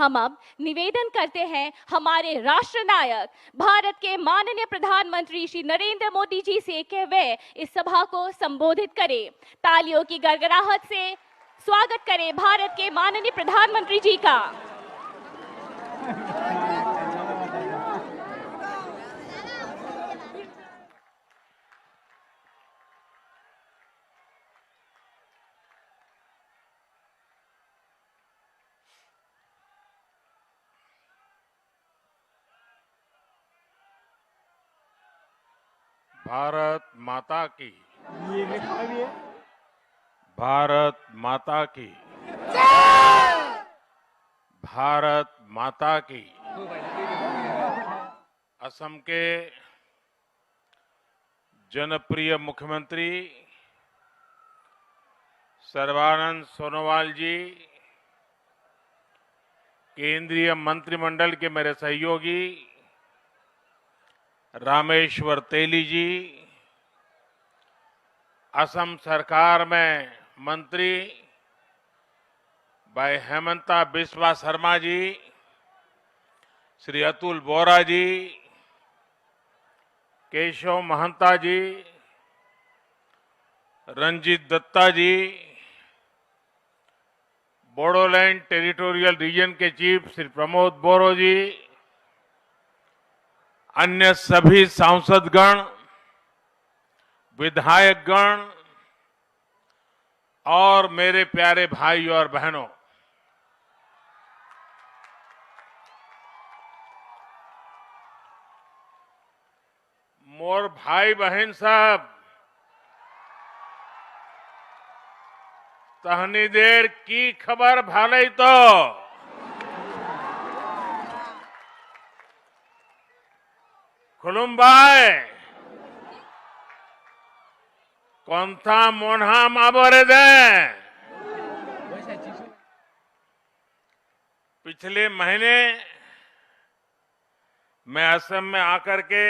हम अब निवेदन करते हैं हमारे राष्ट्र नायक भारत के माननीय प्रधानमंत्री श्री नरेंद्र मोदी जी से कि वे इस सभा को संबोधित करें। तालियों की गड़गड़ाहट से स्वागत करें भारत के माननीय प्रधानमंत्री जी का। भारत माता की, भारत माता की, भारत माता की। असम के जनप्रिय मुख्यमंत्री सर्बानंद सोनोवाल जी, केंद्रीय मंत्रिमंडल के मेरे सहयोगी रामेश्वर तेली जी, असम सरकार में मंत्री भाई हेमंता बिस्वा शर्मा जी, श्री अतुल बोरा जी, केशव महंता जी, रंजीत दत्ता जी, बोडोलैंड टेरिटोरियल रीजन के चीफ श्री प्रमोद बोरो जी, अन्य सभी सांसदगण, विधायकगण और मेरे प्यारे भाई और बहनों, मोर भाई बहन सब, तहनी देर की खबर भाले तो खुलुमबाई कौनथा मोन्हा माबरे दे। पिछले महीने मैं असम में आकर के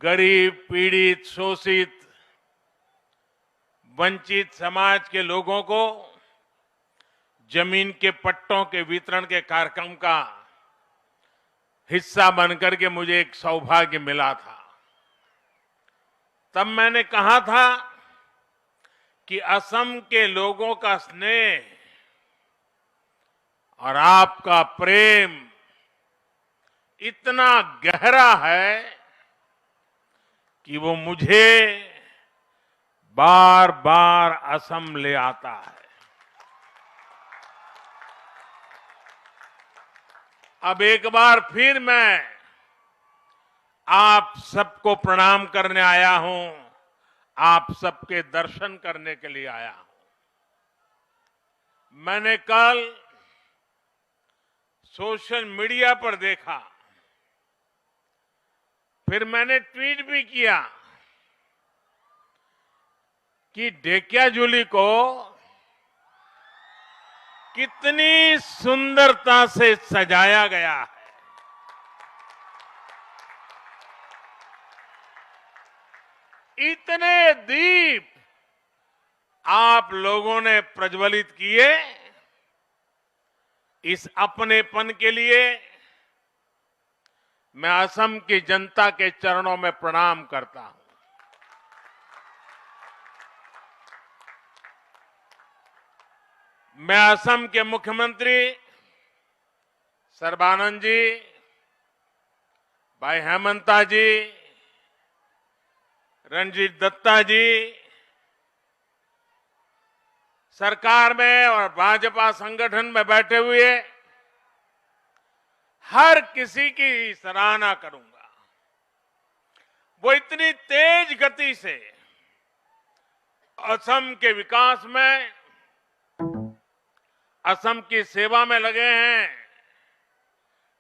गरीब, पीड़ित, शोषित, वंचित समाज के लोगों को जमीन के पट्टों के वितरण के कार्यक्रम का हिस्सा बनकर के मुझे एक सौभाग्य मिला था। तब मैंने कहा था कि असम के लोगों का स्नेह और आपका प्रेम इतना गहरा है कि वो मुझे बार बार असम ले आता है। अब एक बार फिर मैं आप सबको प्रणाम करने आया हूं, आप सबके दर्शन करने के लिए आया हूं। मैंने कल सोशल मीडिया पर देखा, फिर मैंने ट्वीट भी किया कि ढेकियाजुली को कितनी सुंदरता से सजाया गया है। इतने दीप आप लोगों ने प्रज्वलित किए। इस अपनेपन के लिए मैं असम की जनता के चरणों में प्रणाम करता हूं। मैं असम के मुख्यमंत्री सर्बानंद जी, भाई हेमंता जी, रंजीत दत्ता जी, सरकार में और भाजपा संगठन में बैठे हुए हर किसी की सराहना करूंगा। वो इतनी तेज गति से असम के विकास में, असम की सेवा में लगे हैं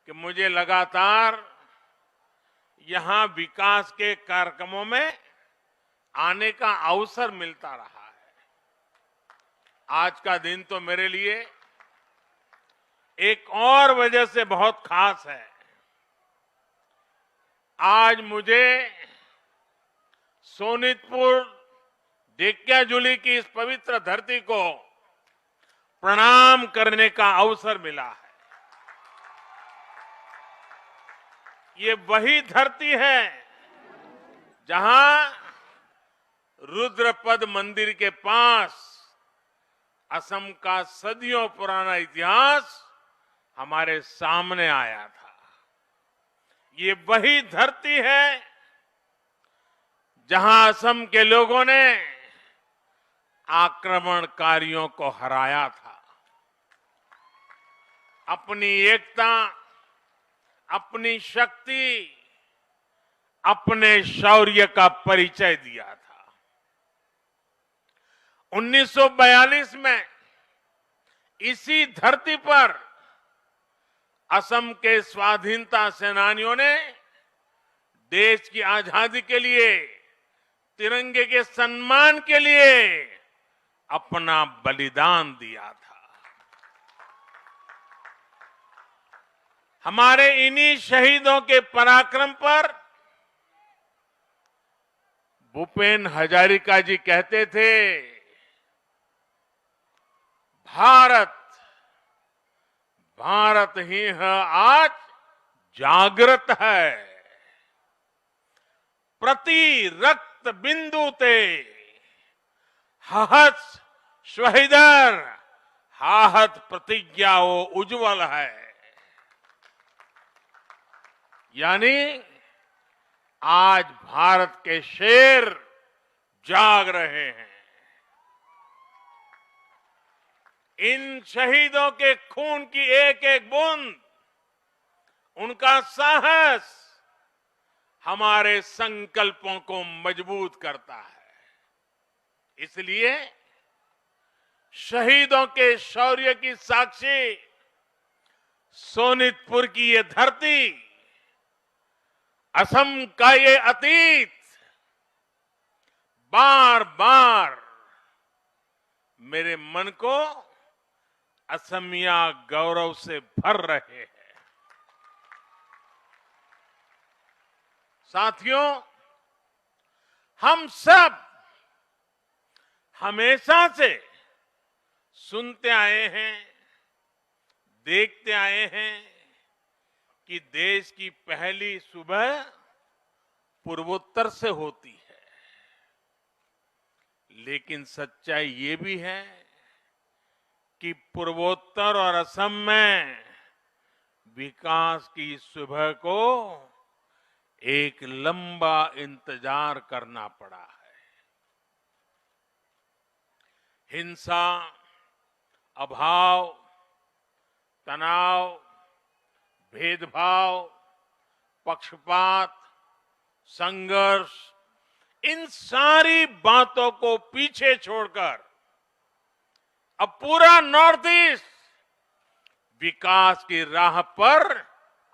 कि मुझे लगातार यहां विकास के कार्यक्रमों में आने का अवसर मिलता रहा है। आज का दिन तो मेरे लिए एक और वजह से बहुत खास है। आज मुझे सोनितपुर, ढेकियाजुली की इस पवित्र धरती को प्रणाम करने का अवसर मिला है। ये वही धरती है जहां रुद्रपद मंदिर के पास असम का सदियों पुराना इतिहास हमारे सामने आया था। ये वही धरती है जहां असम के लोगों ने आक्रमणकारियों को हराया था, अपनी एकता, अपनी शक्ति, अपने शौर्य का परिचय दिया था। 1942 में इसी धरती पर असम के स्वाधीनता सेनानियों ने देश की आजादी के लिए, तिरंगे के सम्मान के लिए अपना बलिदान दिया था। हमारे इन्हीं शहीदों के पराक्रम पर भूपेन हजारिका जी कहते थे, भारत भारत ही है आज जागृत है, प्रति रक्त बिंदु ते हहत शहीदर हाहत प्रतिज्ञाओ उज्जवल है। यानी आज भारत के शेर जाग रहे हैं। इन शहीदों के खून की एक एक बूंद, उनका साहस हमारे संकल्पों को मजबूत करता है। इसलिए शहीदों के शौर्य की साक्षी सोनितपुर की ये धरती, असम का ये अतीत बार बार मेरे मन को असमिया गौरव से भर रहे हैं। साथियों, हम सब हमेशा से सुनते आए हैं, देखते आए हैं कि देश की पहली सुबह पूर्वोत्तर से होती है। लेकिन सच्चाई ये भी है कि पूर्वोत्तर और असम में विकास की सुबह को एक लंबा इंतजार करना पड़ा है। हिंसा, अभाव, तनाव, भेदभाव, पक्षपात, संघर्ष, इन सारी बातों को पीछे छोड़कर अब पूरा नॉर्थ ईस्ट विकास की राह पर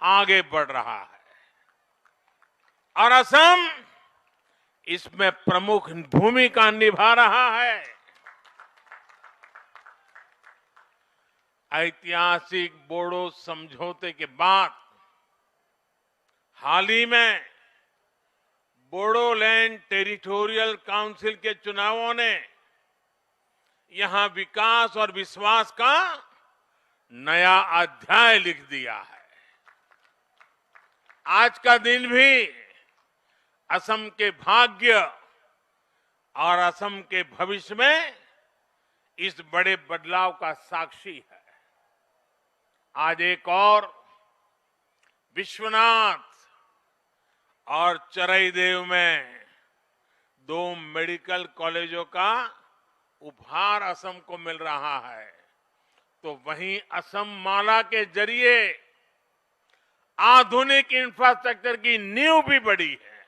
आगे बढ़ रहा है और असम इसमें प्रमुख भूमिका निभा रहा है। ऐतिहासिक बोडो समझौते के बाद हाल ही में बोडोलैंड टेरिटोरियल काउंसिल के चुनावों ने यहां विकास और विश्वास का नया अध्याय लिख दिया है। आज का दिन भी असम के भाग्य और असम के भविष्य में इस बड़े बदलाव का साक्षी है। आज एक और विश्वनाथ और चरईदेव में 2 मेडिकल कॉलेजों का उपहार असम को मिल रहा है, तो वहीं असम माला के जरिए आधुनिक इंफ्रास्ट्रक्चर की नींव भी बढ़ी है।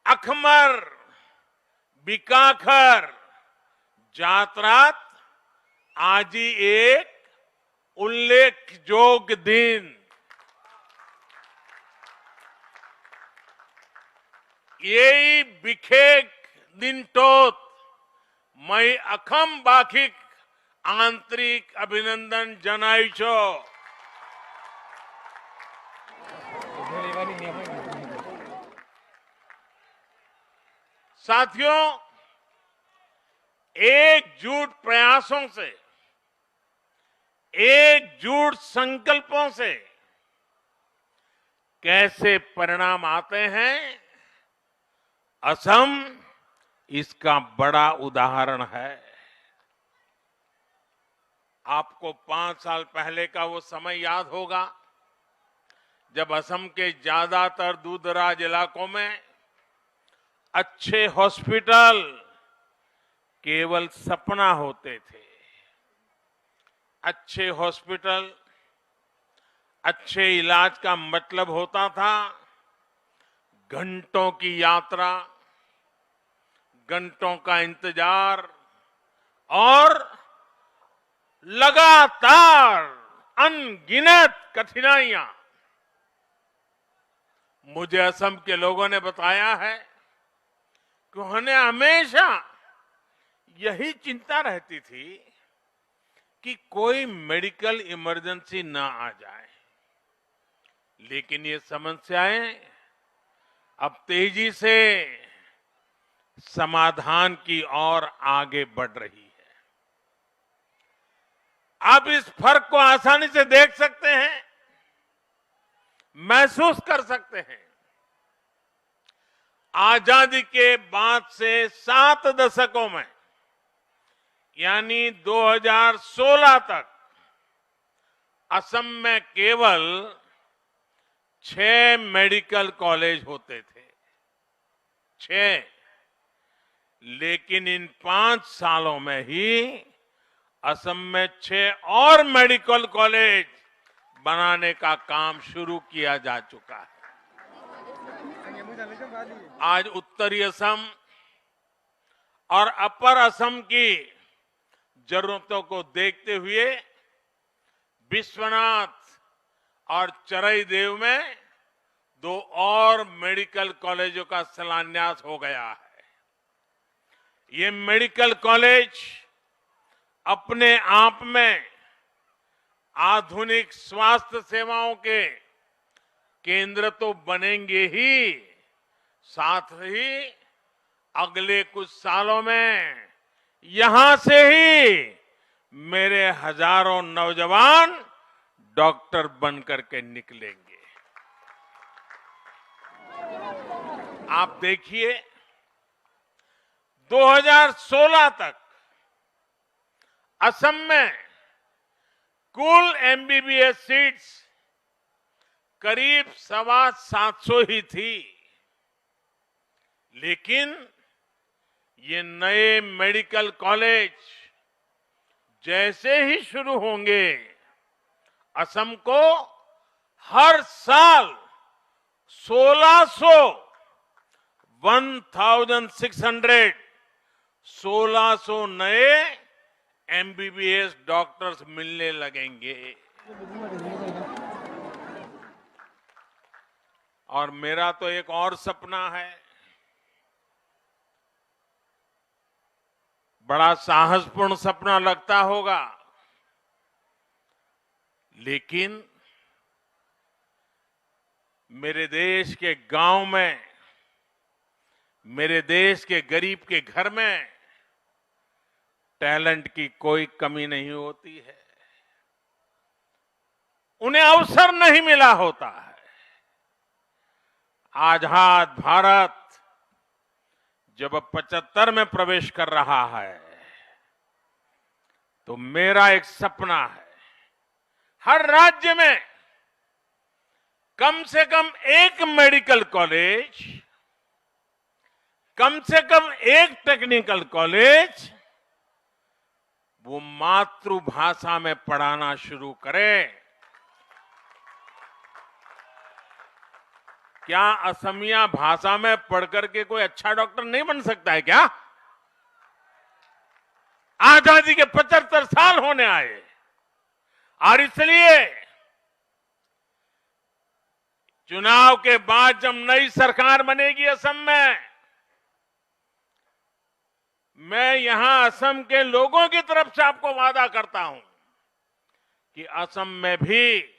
अखमर, बीकाखर, जातरात आज ही एक उल्लेखयोग्य दिन। यही बिखेक दिन टोत मैं अखम बाखिक आंतरिक अभिनंदन जनाई छो। साथियों, एकजुट प्रयासों से, एकजुट संकल्पों से कैसे परिणाम आते हैं, असम इसका बड़ा उदाहरण है। आपको 5 साल पहले का वो समय याद होगा जब असम के ज्यादातर दूर-दराज इलाकों में अच्छे हॉस्पिटल केवल सपना होते थे। अच्छे हॉस्पिटल, अच्छे इलाज का मतलब होता था घंटों की यात्रा, घंटों का इंतजार और लगातार अनगिनत कठिनाइयां। मुझे असम के लोगों ने बताया है कि उन्हें हमेशा यही चिंता रहती थी कि कोई मेडिकल इमरजेंसी ना आ जाए, लेकिन ये समस्याएं अब तेजी से समाधान की ओर आगे बढ़ रही है। आप इस फर्क को आसानी से देख सकते हैं, महसूस कर सकते हैं। आजादी के बाद से 7 दशकों में, यानी 2016 तक असम में केवल 6 मेडिकल कॉलेज होते थे। 6। लेकिन इन 5 सालों में ही असम में 6 और मेडिकल कॉलेज बनाने का काम शुरू किया जा चुका है। आज उत्तरी असम और अपर असम की जरूरतों को देखते हुए विश्वनाथ और चरईदेव में 2 और मेडिकल कॉलेजों का शिलान्यास हो गया है। ये मेडिकल कॉलेज अपने आप में आधुनिक स्वास्थ्य सेवाओं के केंद्र तो बनेंगे ही, साथ ही अगले कुछ सालों में यहां से ही मेरे हजारों नौजवान डॉक्टर बनकर के निकलेंगे। आप देखिए, 2016 तक असम में कुल एमबीबीएस सीट्स करीब 750 ही थी, लेकिन ये नए मेडिकल कॉलेज जैसे ही शुरू होंगे, असम को हर साल 1600 नए एमबीबीएस डॉक्टर्स मिलने लगेंगे। और मेरा तो एक और सपना है, बड़ा साहसपूर्ण सपना लगता होगा, लेकिन मेरे देश के गांव में, मेरे देश के गरीब के घर में टैलेंट की कोई कमी नहीं होती है। उन्हें अवसर नहीं मिला होता है। आजाद भारत जब 75 में प्रवेश कर रहा है, तो मेरा एक सपना है, हर राज्य में कम से कम एक मेडिकल कॉलेज, कम से कम एक टेक्निकल कॉलेज वो मातृभाषा में पढ़ाना शुरू करे। क्या असमिया भाषा में पढ़कर के कोई अच्छा डॉक्टर नहीं बन सकता है क्या? आजादी के 75 साल होने आए, और इसलिए चुनाव के बाद जब नई सरकार बनेगी असम में, मैं यहां असम के लोगों की तरफ से आपको वादा करता हूं कि असम में भी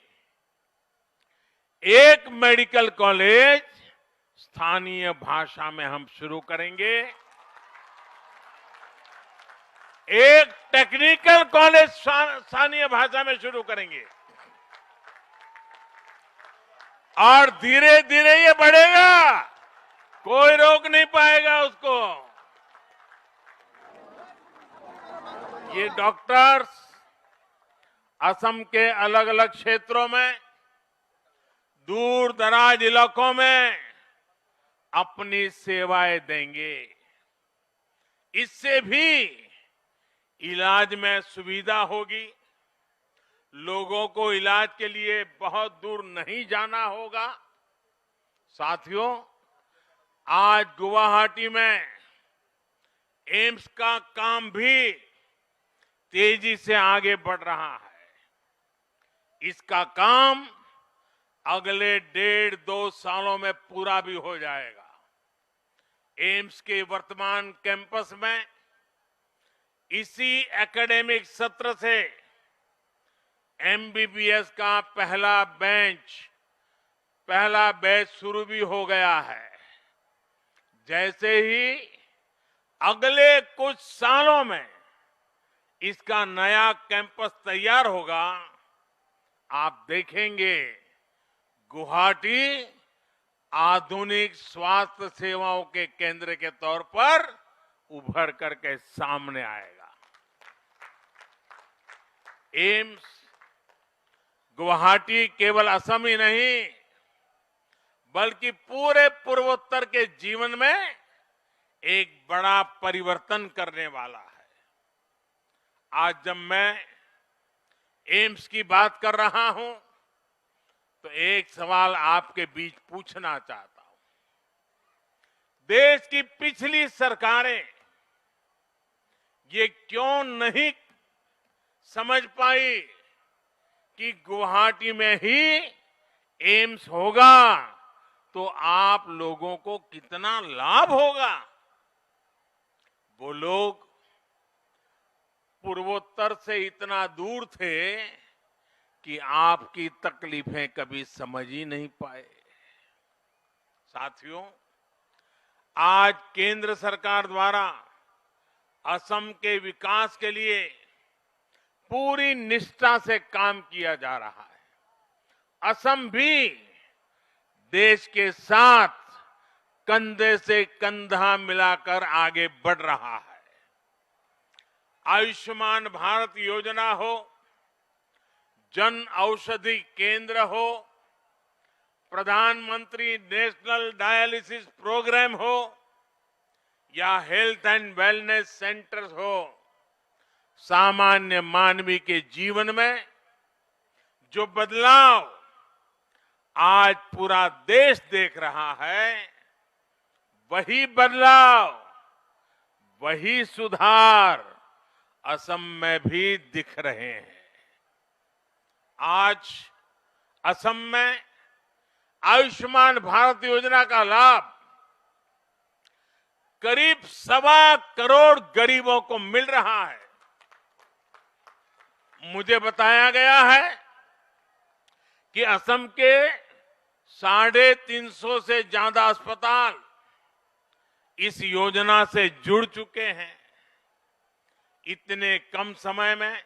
एक मेडिकल कॉलेज स्थानीय भाषा में हम शुरू करेंगे। एक टेक्निकल कॉलेज स्थानीय भाषा में शुरू करेंगे और धीरे धीरे ये बढ़ेगा, कोई रोक नहीं पाएगा उसको। ये डॉक्टर्स असम के अलग अलग क्षेत्रों में, दूर दराज इलाकों में अपनी सेवाएं देंगे। इससे भी इलाज में सुविधा होगी, लोगों को इलाज के लिए बहुत दूर नहीं जाना होगा। साथियों, आज गुवाहाटी में एम्स का काम भी तेजी से आगे बढ़ रहा है। इसका काम अगले 1.5-2 सालों में पूरा भी हो जाएगा। एम्स के वर्तमान कैंपस में इसी एकेडमिक सत्र से एमबीबीएस का पहला बैच शुरू भी हो गया है। जैसे ही अगले कुछ सालों में इसका नया कैंपस तैयार होगा, आप देखेंगे गुवाहाटी आधुनिक स्वास्थ्य सेवाओं के केंद्र के तौर पर उभर करके सामने आएगा। एम्स गुवाहाटी केवल असम ही नहीं, बल्कि पूरे पूर्वोत्तर के जीवन में एक बड़ा परिवर्तन करने वाला है। आज जब मैं एम्स की बात कर रहा हूं, तो एक सवाल आपके बीच पूछना चाहता हूं। देश की पिछली सरकारें ये क्यों नहीं समझ पाई कि गुवाहाटी में ही एम्स होगा तो आप लोगों को कितना लाभ होगा? वो लोग पूर्वोत्तर से इतना दूर थे कि आपकी तकलीफें कभी समझ ही नहीं पाए। साथियों, आज केंद्र सरकार द्वारा असम के विकास के लिए पूरी निष्ठा से काम किया जा रहा है। असम भी देश के साथ कंधे से कंधा मिलाकर आगे बढ़ रहा है। आयुष्मान भारत योजना हो, जन औषधि केंद्र हो, प्रधानमंत्री नेशनल डायलिसिस प्रोग्राम हो या हेल्थ एंड वेलनेस सेंटर्स हो, सामान्य मानवी के जीवन में जो बदलाव आज पूरा देश देख रहा है, वही बदलाव, वही सुधार असम में भी दिख रहे हैं। आज असम में आयुष्मान भारत योजना का लाभ करीब 1.25 करोड़ गरीबों को मिल रहा है। मुझे बताया गया है कि असम के 350 से ज्यादा अस्पताल इस योजना से जुड़ चुके हैं। इतने कम समय में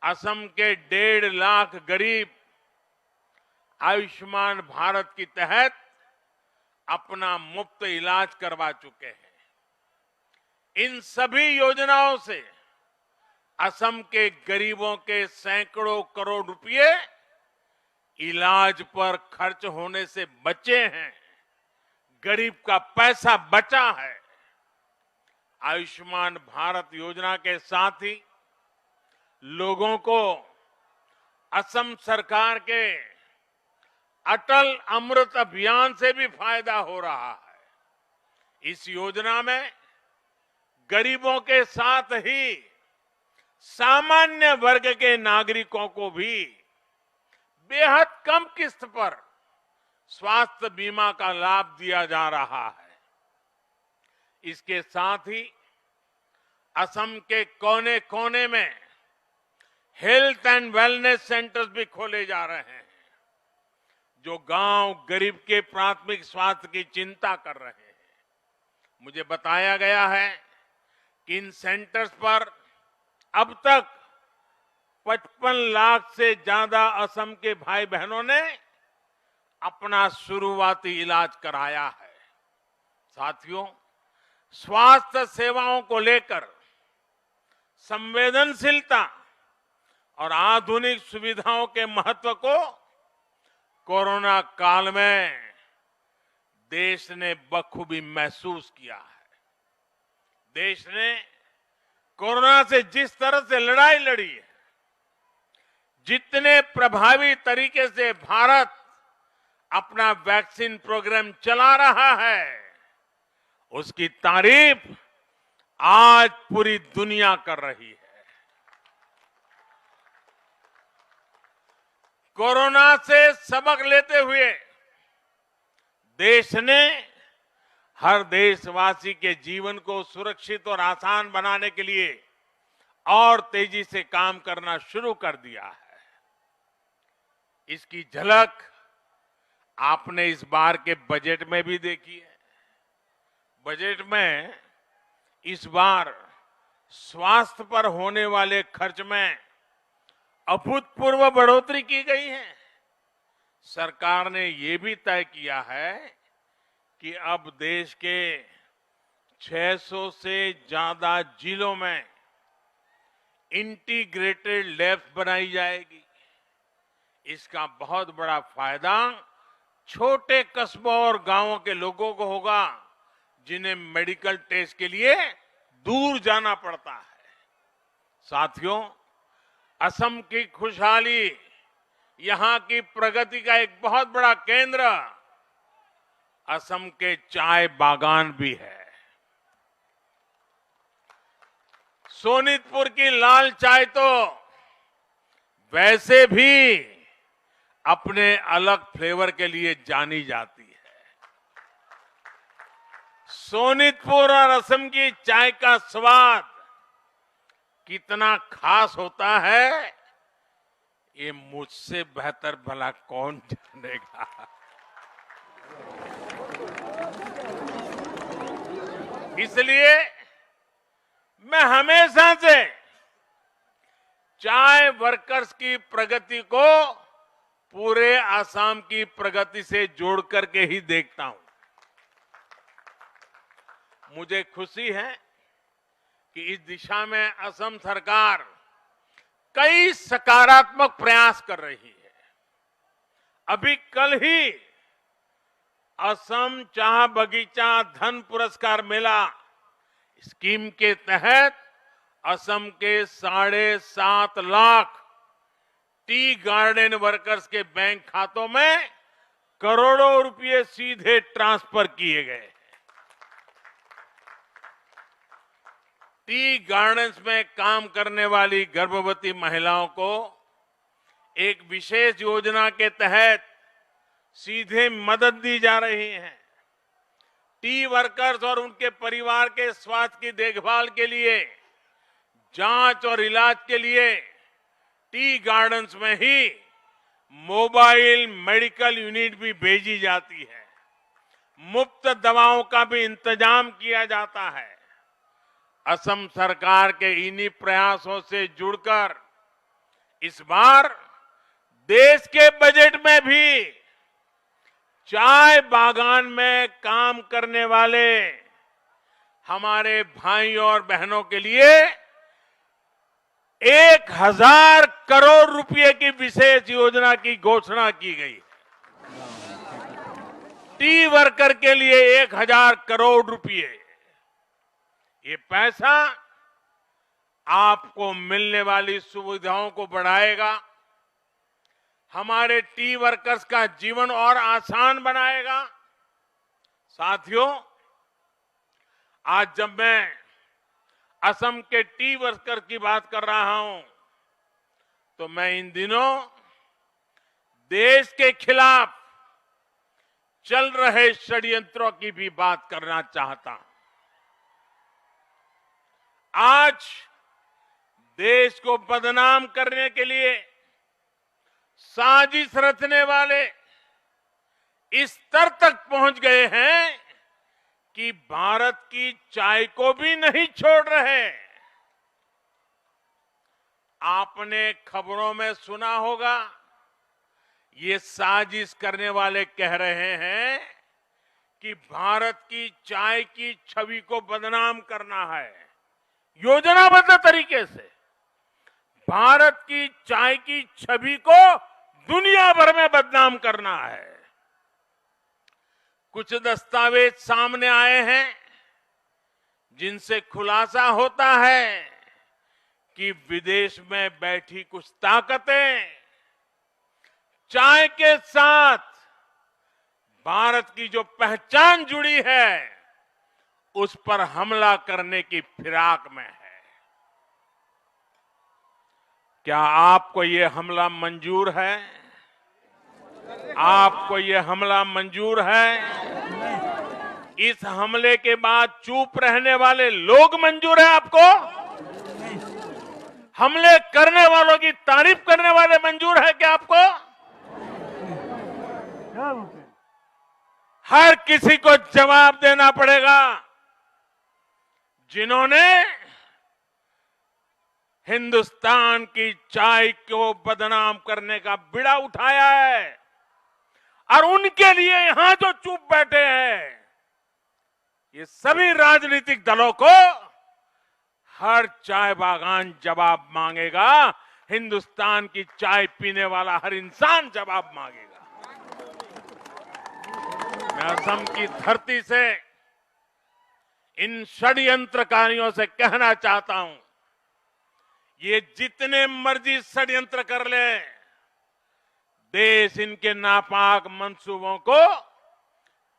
असम के 1.5 लाख गरीब आयुष्मान भारत के तहत अपना मुफ्त इलाज करवा चुके हैं। इन सभी योजनाओं से असम के गरीबों के सैकड़ों करोड़ रुपए इलाज पर खर्च होने से बचे हैं। गरीब का पैसा बचा है। आयुष्मान भारत योजना के साथ ही लोगों को असम सरकार के अटल अमृत अभियान से भी फायदा हो रहा है। इस योजना में गरीबों के साथ ही सामान्य वर्ग के नागरिकों को भी बेहद कम किस्त पर स्वास्थ्य बीमा का लाभ दिया जा रहा है। इसके साथ ही असम के कोने कोने में हेल्थ एंड वेलनेस सेंटर्स भी खोले जा रहे हैं, जो गांव गरीब के प्राथमिक स्वास्थ्य की चिंता कर रहे हैं। मुझे बताया गया है कि इन सेंटर्स पर अब तक 55 लाख से ज्यादा असम के भाई बहनों ने अपना शुरुआती इलाज कराया है। साथियों, स्वास्थ्य सेवाओं को लेकर संवेदनशीलता और आधुनिक सुविधाओं के महत्व को कोरोना काल में देश ने बखूबी महसूस किया है। देश ने कोरोना से जिस तरह से लड़ाई लड़ी है, जितने प्रभावी तरीके से भारत अपना वैक्सीन प्रोग्राम चला रहा है, उसकी तारीफ आज पूरी दुनिया कर रही है। कोरोना से सबक लेते हुए देश ने हर देशवासी के जीवन को सुरक्षित और आसान बनाने के लिए और तेजी से काम करना शुरू कर दिया है। इसकी झलक आपने इस बार के बजट में भी देखी है। बजट में इस बार स्वास्थ्य पर होने वाले खर्च में अभूतपूर्व बढ़ोतरी की गई है। सरकार ने ये भी तय किया है कि अब देश के 600 से ज्यादा जिलों में इंटीग्रेटेड लैब्स बनाई जाएगी। इसका बहुत बड़ा फायदा छोटे कस्बों और गांवों के लोगों को होगा, जिन्हें मेडिकल टेस्ट के लिए दूर जाना पड़ता है। साथियों, असम की खुशहाली, यहां की प्रगति का एक बहुत बड़ा केंद्र असम के चाय बागान भी है। सोनितपुर की लाल चाय तो वैसे भी अपने अलग फ्लेवर के लिए जानी जाती है। सोनितपुर और असम की चाय का स्वाद कितना खास होता है, ये मुझसे बेहतर भला कौन जानेगा। इसलिए मैं हमेशा से चाय वर्कर्स की प्रगति को पूरे असम की प्रगति से जोड़ करके ही देखता हूं। मुझे खुशी है कि इस दिशा में असम सरकार कई सकारात्मक प्रयास कर रही है। अभी कल ही असम चाह बगीचा धन पुरस्कार मेला स्कीम के तहत असम के 7.5 लाख टी गार्डन वर्कर्स के बैंक खातों में करोड़ों रुपए सीधे ट्रांसफर किए गए। टी गार्डन्स में काम करने वाली गर्भवती महिलाओं को एक विशेष योजना के तहत सीधे मदद दी जा रही है। टी वर्कर्स और उनके परिवार के स्वास्थ्य की देखभाल के लिए, जांच और इलाज के लिए टी गार्डन्स में ही मोबाइल मेडिकल यूनिट भी भेजी जाती है। मुफ्त दवाओं का भी इंतजाम किया जाता है। असम सरकार के इन्हीं प्रयासों से जुड़कर इस बार देश के बजट में भी चाय बागान में काम करने वाले हमारे भाइयों और बहनों के लिए 1000 करोड़ रुपए की विशेष योजना की घोषणा की गई। टी वर्कर के लिए 1000 करोड़ रुपए। ये पैसा आपको मिलने वाली सुविधाओं को बढ़ाएगा, हमारे टी वर्कर्स का जीवन और आसान बनाएगा। साथियों, आज जब मैं असम के टी वर्कर की बात कर रहा हूं, तो मैं इन दिनों देश के खिलाफ चल रहे षड्यंत्रों की भी बात करना चाहता हूं। आज देश को बदनाम करने के लिए साजिश रचने वाले इस स्तर तक पहुंच गए हैं कि भारत की चाय को भी नहीं छोड़ रहे। आपने खबरों में सुना होगा, ये साजिश करने वाले कह रहे हैं कि भारत की चाय की छवि को बदनाम करना है। योजनाबद्ध तरीके से भारत की चाय की छवि को दुनिया भर में बदनाम करना है। कुछ दस्तावेज सामने आए हैं जिनसे खुलासा होता है कि विदेश में बैठी कुछ ताकतें चाय के साथ भारत की जो पहचान जुड़ी है उस पर हमला करने की फिराक में है। क्या आपको ये हमला मंजूर है? आपको ये हमला मंजूर है? इस हमले के बाद चुप रहने वाले लोग मंजूर है आपको? हमले करने वालों की तारीफ करने वाले मंजूर है क्या आपको? हर किसी को जवाब देना पड़ेगा जिन्होंने हिंदुस्तान की चाय को बदनाम करने का बीड़ा उठाया है। और उनके लिए यहां जो चुप बैठे हैं, ये सभी राजनीतिक दलों को हर चाय बागान जवाब मांगेगा। हिंदुस्तान की चाय पीने वाला हर इंसान जवाब मांगेगा। मैं असम की धरती से इन षड्यंत्रकारियों से कहना चाहता हूं, ये जितने मर्जी षड्यंत्र कर ले, देश इनके नापाक मंसूबों को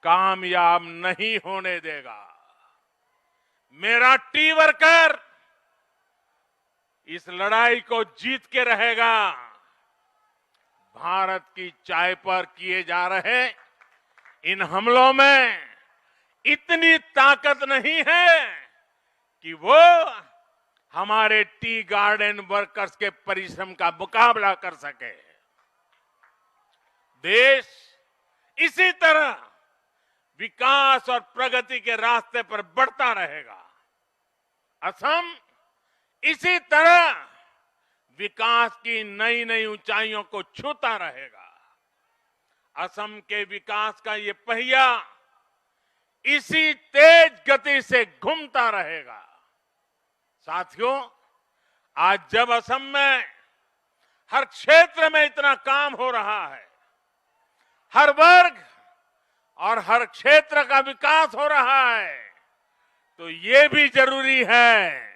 कामयाब नहीं होने देगा। मेरा टी वर्कर इस लड़ाई को जीत के रहेगा। भारत की चाय पर किए जा रहे इन हमलों में इतनी ताकत नहीं है कि वो हमारे टी गार्डन वर्कर्स के परिश्रम का मुकाबला कर सके। देश इसी तरह विकास और प्रगति के रास्ते पर बढ़ता रहेगा। असम इसी तरह विकास की नई नई ऊंचाइयों को छूता रहेगा। असम के विकास का ये पहिया इसी तेज गति से घूमता रहेगा। साथियों, आज जब असम में हर क्षेत्र में इतना काम हो रहा है, हर वर्ग और हर क्षेत्र का विकास हो रहा है, तो ये भी जरूरी है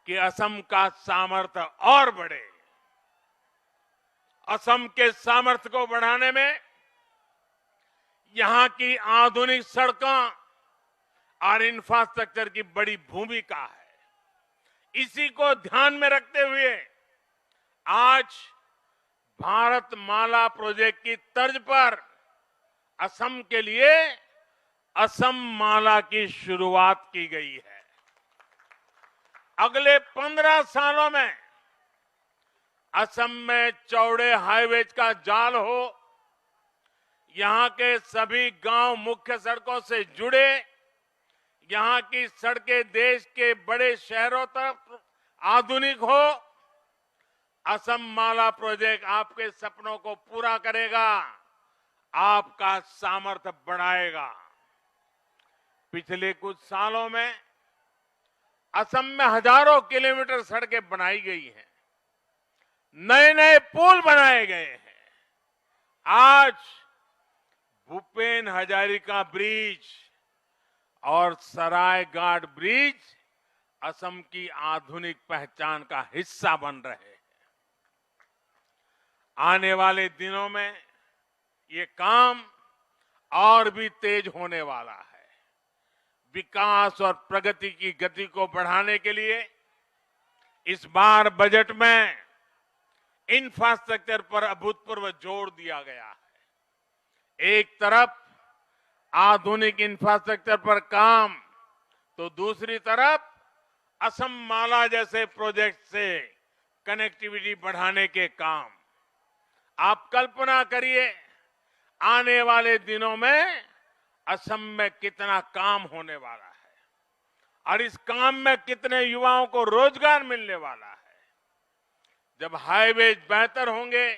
कि असम का सामर्थ्य और बढ़े। असम के सामर्थ्य को बढ़ाने में यहां की आधुनिक सड़कों और इंफ्रास्ट्रक्चर की बड़ी भूमिका है। इसी को ध्यान में रखते हुए आज भारत माला प्रोजेक्ट की तर्ज पर असम के लिए असम माला की शुरुआत की गई है। अगले 15 सालों में असम में चौड़े हाईवेज का जाल हो, यहां के सभी गांव मुख्य सड़कों से जुड़े, यहां की सड़कें देश के बड़े शहरों तक आधुनिक हो। असम माला प्रोजेक्ट आपके सपनों को पूरा करेगा, आपका सामर्थ्य बढ़ाएगा। पिछले कुछ सालों में असम में हजारों किलोमीटर सड़कें बनाई गई हैं, नए नए पुल बनाए गए हैं। आज भूपेन हजारिका ब्रिज और सरायघाट ब्रिज असम की आधुनिक पहचान का हिस्सा बन रहे हैं। आने वाले दिनों में ये काम और भी तेज होने वाला है। विकास और प्रगति की गति को बढ़ाने के लिए इस बार बजट में इंफ्रास्ट्रक्चर पर अभूतपूर्व जोर दिया गया है। एक तरफ आधुनिक इंफ्रास्ट्रक्चर पर काम, तो दूसरी तरफ असम माला जैसे प्रोजेक्ट से कनेक्टिविटी बढ़ाने के काम। आप कल्पना करिए, आने वाले दिनों में असम में कितना काम होने वाला है और इस काम में कितने युवाओं को रोजगार मिलने वाला है। जब हाईवे बेहतर होंगे,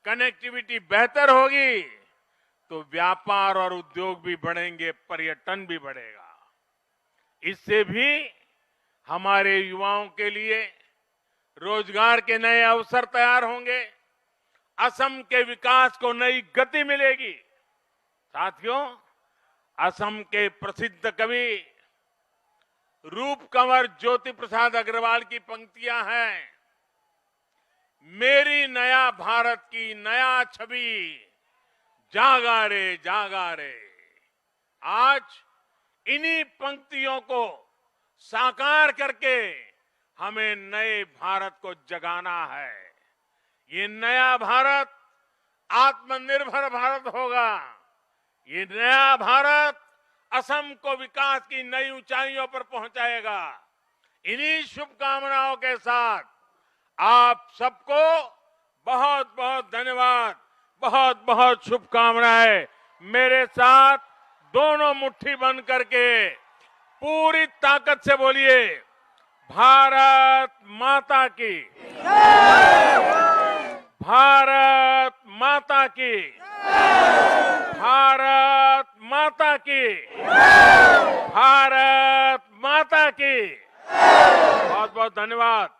कनेक्टिविटी बेहतर होगी, तो व्यापार और उद्योग भी बढ़ेंगे, पर्यटन भी बढ़ेगा। इससे भी हमारे युवाओं के लिए रोजगार के नए अवसर तैयार होंगे, असम के विकास को नई गति मिलेगी। साथियों, असम के प्रसिद्ध कवि रूप कंवर ज्योति प्रसाद अग्रवाल की पंक्तियां हैं, मेरी नया भारत की नया छवि जागा रे जागा रे। आज इन्हीं पंक्तियों को साकार करके हमें नए भारत को जगाना है। ये नया भारत आत्मनिर्भर भारत होगा। ये नया भारत असम को विकास की नई ऊंचाइयों पर पहुंचाएगा। इन्हीं शुभकामनाओं के साथ आप सबको बहुत बहुत धन्यवाद, बहुत बहुत शुभकामनाएं। मेरे साथ दोनों मुट्ठी बंद करके पूरी ताकत से बोलिए, भारत माता की, भारत माता की, भारत माता की, भारत माता की। बहुत बहुत धन्यवाद।